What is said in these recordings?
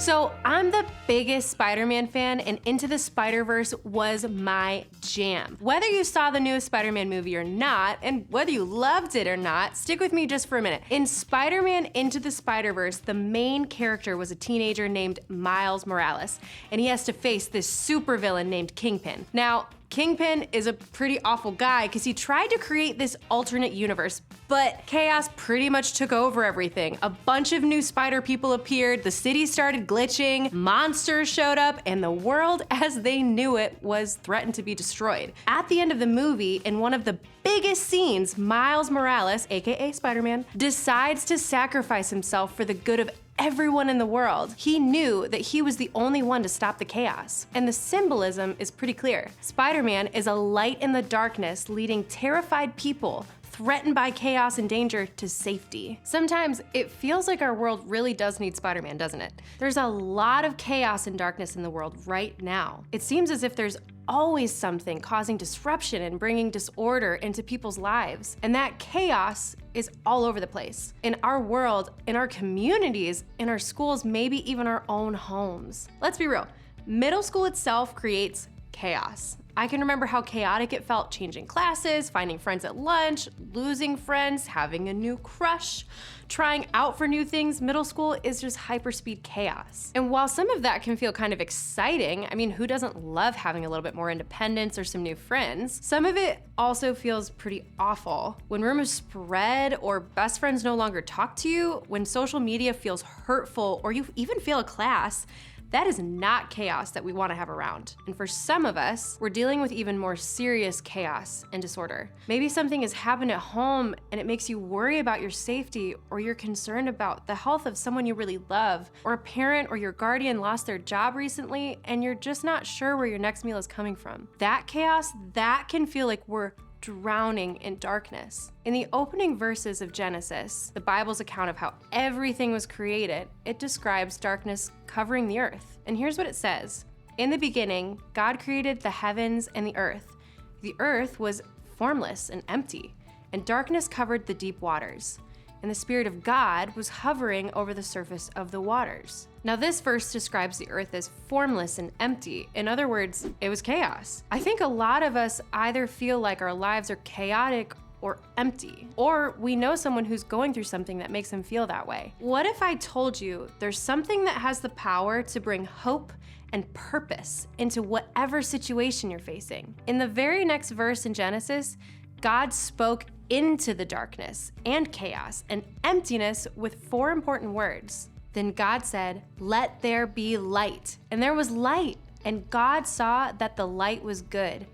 So I'm the biggest Spider-Man fan, and Into the Spider-Verse was my jam. Whether you saw the newest Spider-Man movie or not, and whether you loved it or not, stick with me just for a minute. In Spider-Man Into the Spider-Verse, the main character was a teenager named Miles Morales, and he has to face this supervillain named Kingpin. Now, Kingpin is a pretty awful guy because he tried to create this alternate universe, but chaos pretty much took over everything. A bunch of new spider people appeared, the city started glitching, monsters showed up, and the world as they knew it was threatened to be destroyed. At the end of the movie, in one of the biggest scenes, Miles Morales, aka Spider-Man, decides to sacrifice himself for the good of everyone in the world. He knew that he was the only one to stop the chaos. And the symbolism is pretty clear. Spider-Man is a light in the darkness, leading terrified people threatened by chaos and danger to safety. Sometimes it feels like our world really does need Spider-Man, doesn't it? There's a lot of chaos and darkness in the world right now. It seems as if there's always something causing disruption and bringing disorder into people's lives. And that chaos is all over the place. In our world, in our communities, in our schools, maybe even our own homes. Let's be real, middle school itself creates chaos. I can remember how chaotic it felt changing classes, finding friends at lunch, losing friends, having a new crush, trying out for new things. Middle school is just hyperspeed chaos. And while some of that can feel kind of exciting, I mean, who doesn't love having a little bit more independence or some new friends? Some of it also feels pretty awful. When rumors spread or best friends no longer talk to you, when social media feels hurtful or you even fail a class, that is not chaos that we want to have around. And for some of us, we're dealing with even more serious chaos and disorder. Maybe something has happened at home and it makes you worry about your safety, or you're concerned about the health of someone you really love, or a parent or your guardian lost their job recently and you're just not sure where your next meal is coming from. That chaos, that can feel like we're drowning in darkness. In the opening verses of Genesis, the Bible's account of how everything was created, it describes darkness covering the earth. And here's what it says. In the beginning, God created the heavens and the earth. The earth was formless and empty, and darkness covered the deep waters. And the Spirit of God was hovering over the surface of the waters. Now this verse describes the earth as formless and empty. In other words, it was chaos. I think a lot of us either feel like our lives are chaotic or empty, or we know someone who's going through something that makes them feel that way. What if I told you there's something that has the power to bring hope and purpose into whatever situation you're facing? In the very next verse in Genesis, God spoke into the darkness and chaos and emptiness with 4 important words. Then God said, "Let there be light." And there was light, and God saw that the light was good.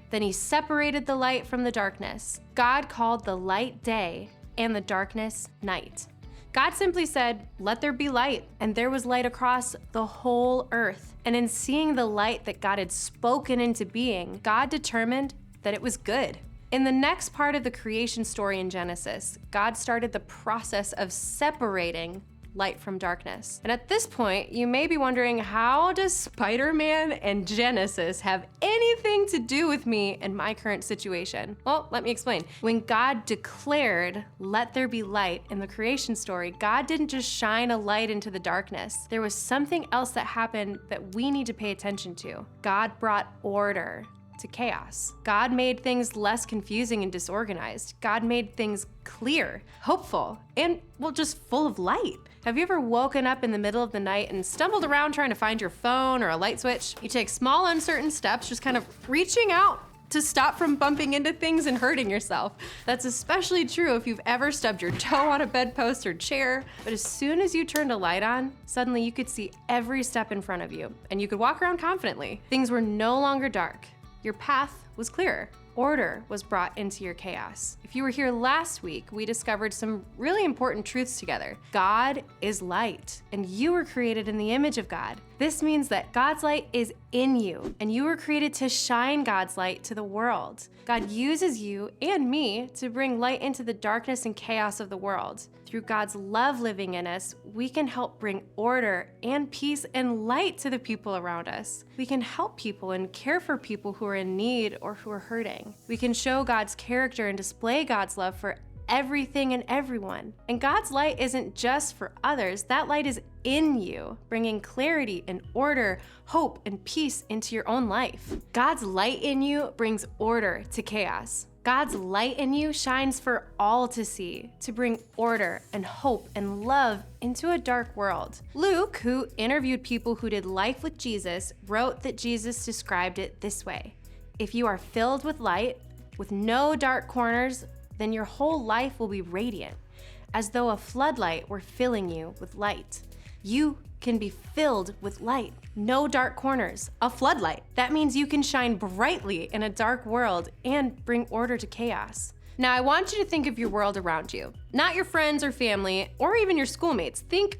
Then he separated the light from the darkness. God called the light day and the darkness night. God simply said, "Let there be light," and there was light across the whole earth. And in seeing the light that God had spoken into being, God determined that it was good. In the next part of the creation story in Genesis, God started the process of separating light from darkness. And at this point, you may be wondering, how does Spider-Man and Genesis have anything to do with me and my current situation? Well, let me explain. When God declared, "Let there be light" in the creation story, God didn't just shine a light into the darkness. There was something else that happened that we need to pay attention to. God brought order to chaos. God made things less confusing and disorganized. God made things clear, hopeful, and, well, just full of light. Have you ever woken up in the middle of the night and stumbled around trying to find your phone or a light switch? You take small, uncertain steps, just kind of reaching out to stop from bumping into things and hurting yourself. That's especially true if you've ever stubbed your toe on a bedpost or chair. But as soon as you turned a light on, suddenly you could see every step in front of you, and you could walk around confidently. Things were no longer dark. Your path was clearer. Order was brought into your chaos. If you were here last week, we discovered some really important truths together. God is light, and you were created in the image of God. This means that God's light is in you, and you were created to shine God's light to the world. God uses you and me to bring light into the darkness and chaos of the world. Through God's love living in us, we can help bring order and peace and light to the people around us. We can help people and care for people who are in need or who are hurting. We can show God's character and display God's love for everything and everyone. And God's light isn't just for others, that light is in you, bringing clarity and order, hope, and peace into your own life. God's light in you brings order to chaos. God's light in you shines for all to see, to bring order and hope and love into a dark world. Luke, who interviewed people who did life with Jesus, wrote that Jesus described it this way: if you are filled with light, with no dark corners, then your whole life will be radiant, as though a floodlight were filling you with light. You can be filled with light, no dark corners, a floodlight. That means you can shine brightly in a dark world and bring order to chaos. Now, I want you to think of your world around you, not your friends or family, or even your schoolmates. Think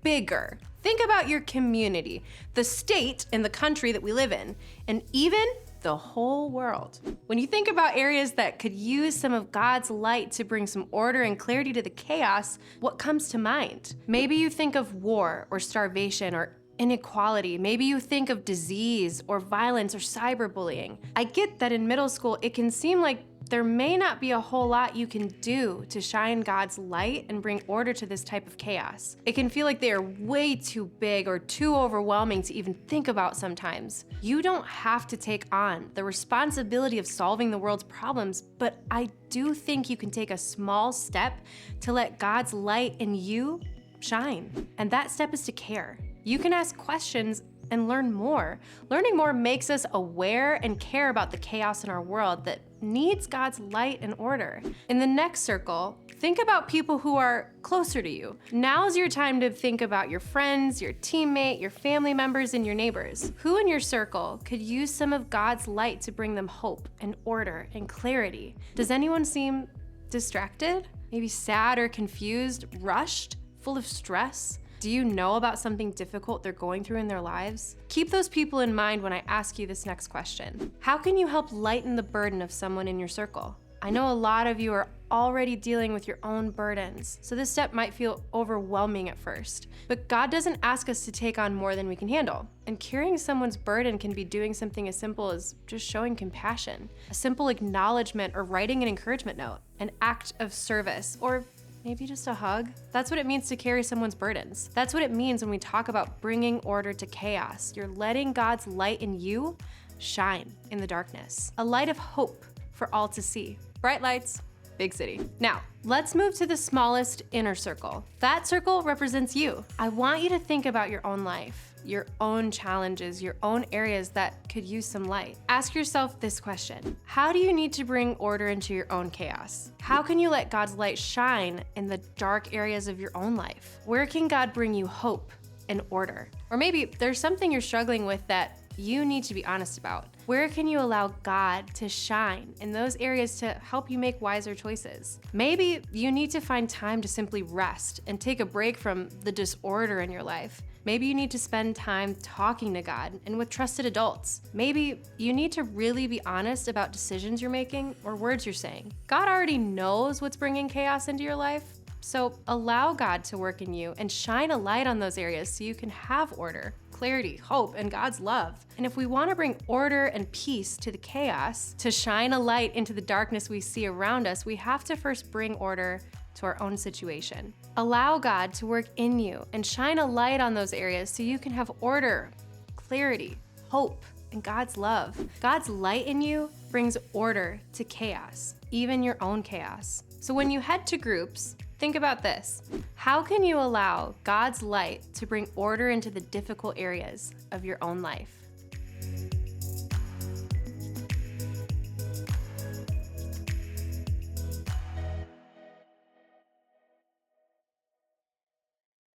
bigger. Think about your community, the state and the country that we live in, and even the whole world. When you think about areas that could use some of God's light to bring some order and clarity to the chaos, what comes to mind? Maybe you think of war or starvation or inequality. Maybe you think of disease or violence or cyberbullying. I get that in middle school, it can seem like there may not be a whole lot you can do to shine God's light and bring order to this type of chaos. It can feel like they are way too big or too overwhelming to even think about sometimes. You don't have to take on the responsibility of solving the world's problems, but I do think you can take a small step to let God's light in you shine. And that step is to care. You can ask questions and learn more. Learning more makes us aware and care about the chaos in our world that needs God's light and order. In the next circle, think about people who are closer to you. Now's your time to think about your friends, your teammate, your family members, and your neighbors. Who in your circle could use some of God's light to bring them hope and order and clarity? Does anyone seem distracted? Maybe sad or confused, rushed, full of stress? Do you know about something difficult they're going through in their lives? Keep those people in mind when I ask you this next question. How can you help lighten the burden of someone in your circle? I know a lot of you are already dealing with your own burdens, so this step might feel overwhelming at first. But God doesn't ask us to take on more than we can handle. And carrying someone's burden can be doing something as simple as just showing compassion, a simple acknowledgement or writing an encouragement note, an act of service, or maybe just a hug. That's what it means to carry someone's burdens. That's what it means when we talk about bringing order to chaos. You're letting God's light in you shine in the darkness. A light of hope for all to see. Bright lights, big city. Now, let's move to the smallest inner circle. That circle represents you. I want you to think about your own life, your own challenges, your own areas that could use some light. Ask yourself this question: how do you need to bring order into your own chaos? How can you let God's light shine in the dark areas of your own life? Where can God bring you hope and order? Or maybe there's something you're struggling with that you need to be honest about. Where can you allow God to shine in those areas to help you make wiser choices? Maybe you need to find time to simply rest and take a break from the disorder in your life. Maybe you need to spend time talking to God and with trusted adults. Maybe you need to really be honest about decisions you're making or words you're saying. God already knows what's bringing chaos into your life, so allow God to work in you and shine a light on those areas so you can have order, clarity, hope, and God's love. And if we want to bring order and peace to the chaos, to shine a light into the darkness we see around us, we have to first bring order to our own situation. Allow God to work in you and shine a light on those areas so you can have order, clarity, hope, and God's love. God's light in you brings order to chaos, even your own chaos. So when you head to groups, think about this. How can you allow God's light to bring order into the difficult areas of your own life?